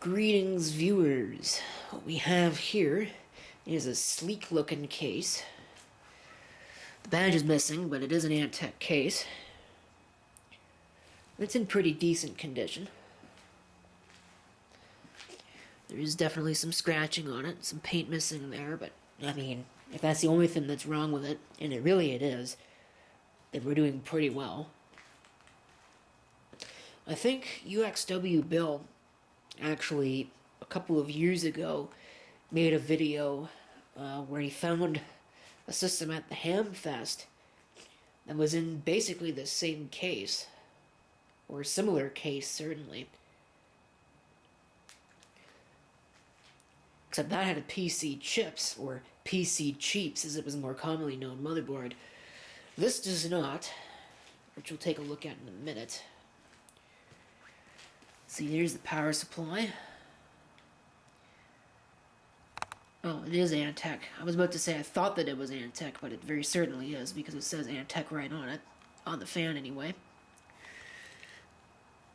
Greetings, viewers. What we have here is a sleek looking case. The badge is missing, but it is an Antec case. It's in pretty decent condition. There is definitely some scratching on it, some paint missing there, but I mean, if that's the only thing that's wrong with it, and it is, then we're doing pretty well. I think UXW Bill actually a couple of years ago made a video where he found a system at the Hamfest that was in basically the same case, or a similar case certainly, except that had a PC chips, or PC cheaps as it was more commonly known, motherboard. This does not, which we'll take a look at in a minute. See, here's the power supply. Oh, it is Antec. I was about to say I thought that it was Antec, but it very certainly is, because it says Antec right on it. On the fan, anyway.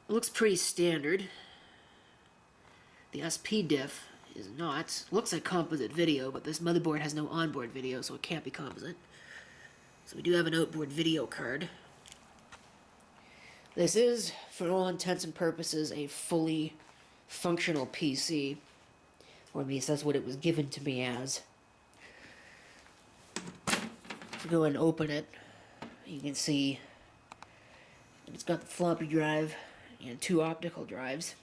It looks pretty standard. The SP diff is not. It looks like composite video, but this motherboard has no onboard video, so it can't be composite. So we do have an outboard video card. This is, for all intents and purposes, a fully functional PC. Or at least that's what it was given to me as. If we go and open it, you can see it's got the floppy drive and two optical drives.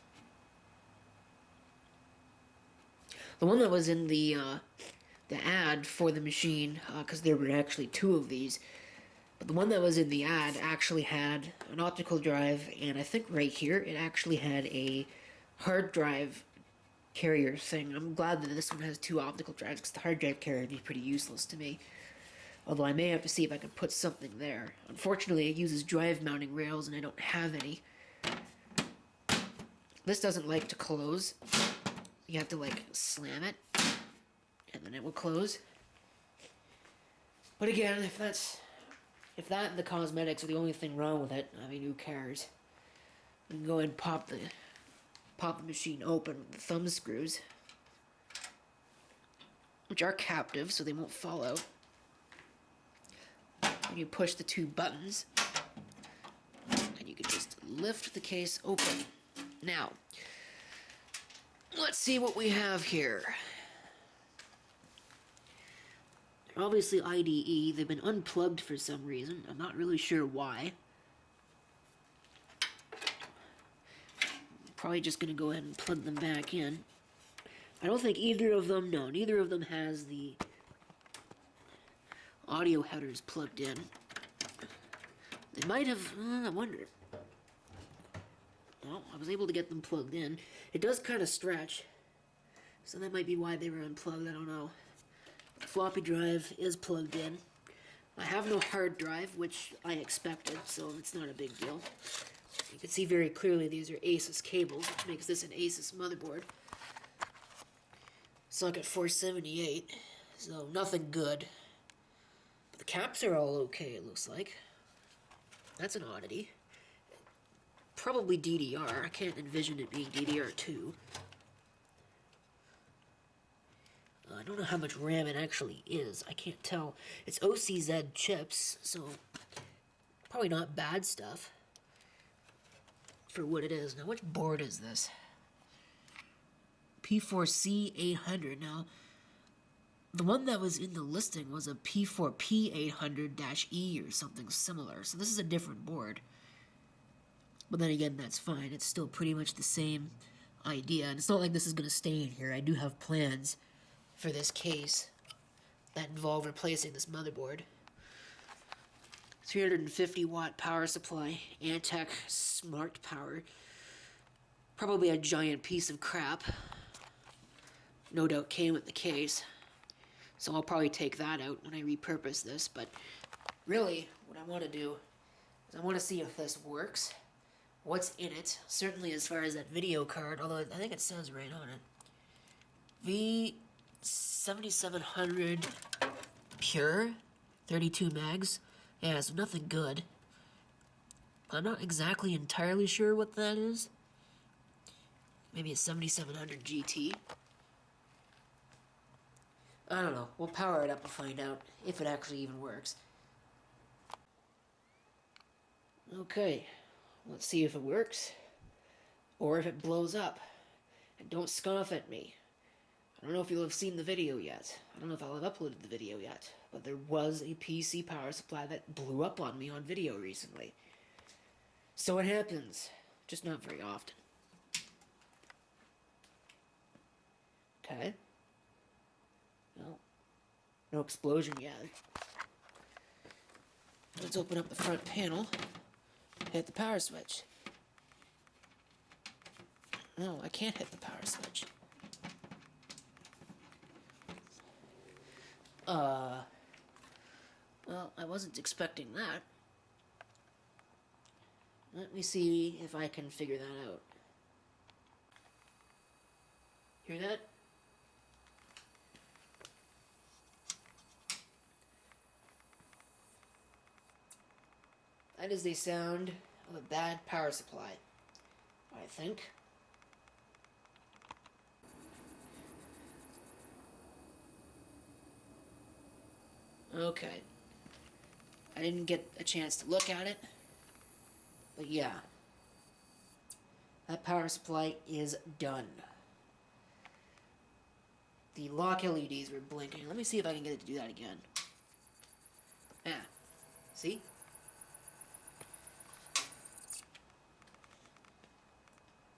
The one that was in the ad for the machine, because there were actually two of these, but the one that was in the ad actually had an optical drive, and I think right here it actually had a hard drive carrier thing. I'm glad that this one has two optical drives, because the hard drive carrier would be pretty useless to me. Although I may have to see if I can put something there. Unfortunately, it uses drive mounting rails, and I don't have any. This doesn't like to close. You have to, like, slam it, and then it will close. But again, if that and the cosmetics are the only thing wrong with it, I mean, who cares? You can go ahead and pop the machine open with the thumb screws, which are captive, so they won't fall out. And you push the two buttons, and you can just lift the case open. Now, let's see what we have here. They're obviously IDE. They've been unplugged for some reason. I'm not really sure why. Probably just going to go ahead and plug them back in. I don't think either of them, no, neither of them has the audio headers plugged in. They might have, I wonder. Well, I was able to get them plugged in. It does kind of stretch, so that might be why they were unplugged, I don't know. The floppy drive is plugged in. I have no hard drive, which I expected, so it's not a big deal. You can see very clearly these are Asus cables, which makes this an Asus motherboard. Socket 478, so nothing good. But the caps are all okay, it looks like. That's an oddity. Probably DDR. I can't envision it being DDR2. I don't know how much RAM it actually is. I can't tell. It's OCZ chips, so probably not bad stuff for what it is. Now, which board is this? P4C800. Now, the one that was in the listing was a P4C800-E or something similar. So this is a different board. But then again, that's fine. It's still pretty much the same idea. And it's not like this is going to stay in here. I do have plans for this case that involve replacing this motherboard. 350 watt power supply, Antec smart power. Probably a giant piece of crap. No doubt came with the case. So I'll probably take that out when I repurpose this. But really, what I want to do is I want to see if this works. What's in it, certainly as far as that video card, although I think it says right on it. V7700 Pure, 32 megs. Yeah, so nothing good. I'm not exactly entirely sure what that is. Maybe a 7700 GT. I don't know. We'll power it up and find out if it actually even works. Okay, let's see if it works, or if it blows up. And don't scoff at me. I don't know if you'll have seen the video yet. I don't know if I'll have uploaded the video yet, but there was a PC power supply that blew up on me on video recently. So it happens, just not very often. Okay. Well, no explosion yet. Let's open up the front panel. Hit the power switch. No, I can't hit the power switch. Well, I wasn't expecting that. Let me see if I can figure that out. Hear that? That is the sound of a bad power supply, I think. Okay. I didn't get a chance to look at it, but yeah. That power supply is done. The lock LEDs were blinking. Let me see if I can get it to do that again. Yeah. See?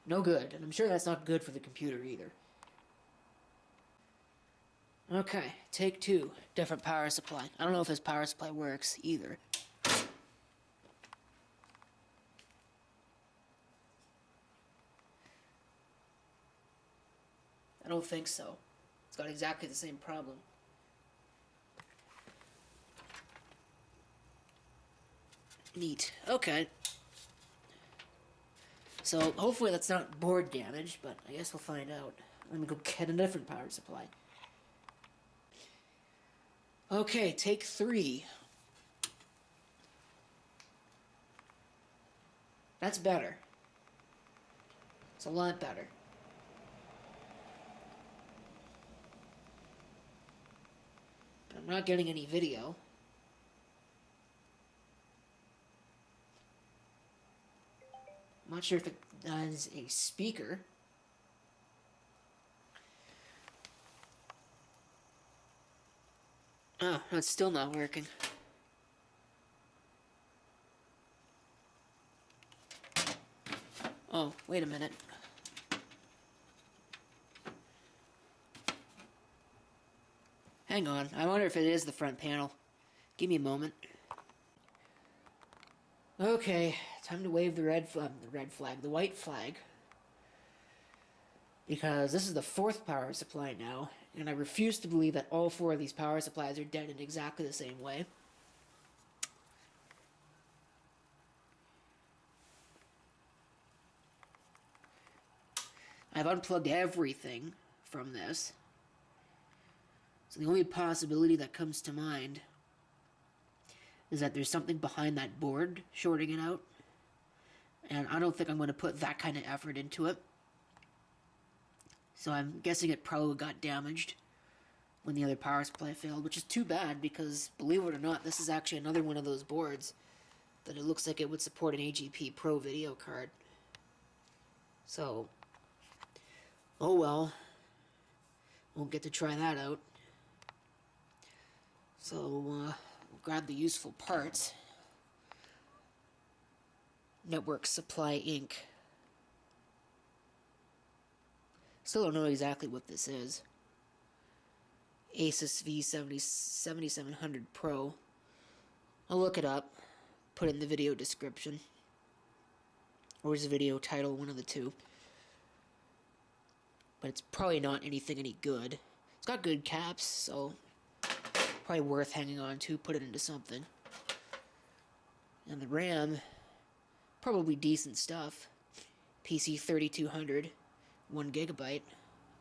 No good, and I'm sure that's not good for the computer either. Okay, take two. Different power supply. I don't know if this power supply works either. I don't think so. It's got exactly the same problem. Neat. Okay. So, hopefully that's not board damage, but I guess we'll find out. Let me go get a different power supply. Okay, take three. That's better. It's a lot better. I'm not getting any video. I'm not sure if it does a speaker. Oh, it's still not working. Oh, wait a minute. Hang on, I wonder if it is the front panel. Give me a moment. Okay, time to wave the the white flag. Because this is the fourth power supply now, and I refuse to believe that all four of these power supplies are dead in exactly the same way. I've unplugged everything from this. So the only possibility that comes to mind is that there's something behind that board shorting it out. And I don't think I'm going to put that kind of effort into it. So I'm guessing it probably got damaged when the other power supply failed, which is too bad because, believe it or not, this is actually another one of those boards that it looks like it would support an AGP Pro video card. So, oh well. Won't get to try that out. So, we'll grab the useful parts. Network Supply Inc. Still don't know exactly what this is. Asus V7700 Pro. I'll look it up. Put it in the video description. Or is the video title, one of the two. But it's probably not any good. It's got good caps, so probably worth hanging on to. Put it into something. And the RAM, probably decent stuff. PC3200, 1 gigabyte.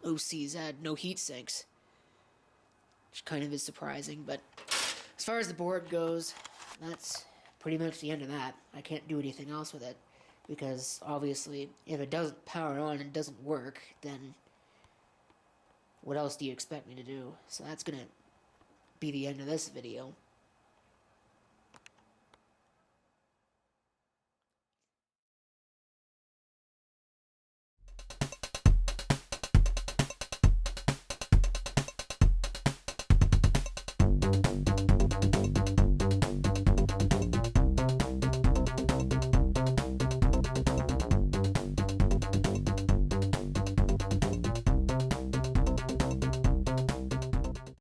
OCZ, no heat sinks. Which kind of is surprising, but as far as the board goes, that's pretty much the end of that. I can't do anything else with it. because obviously if it doesn't power on and doesn't work, then what else do you expect me to do? So that's gonna be the end of this video.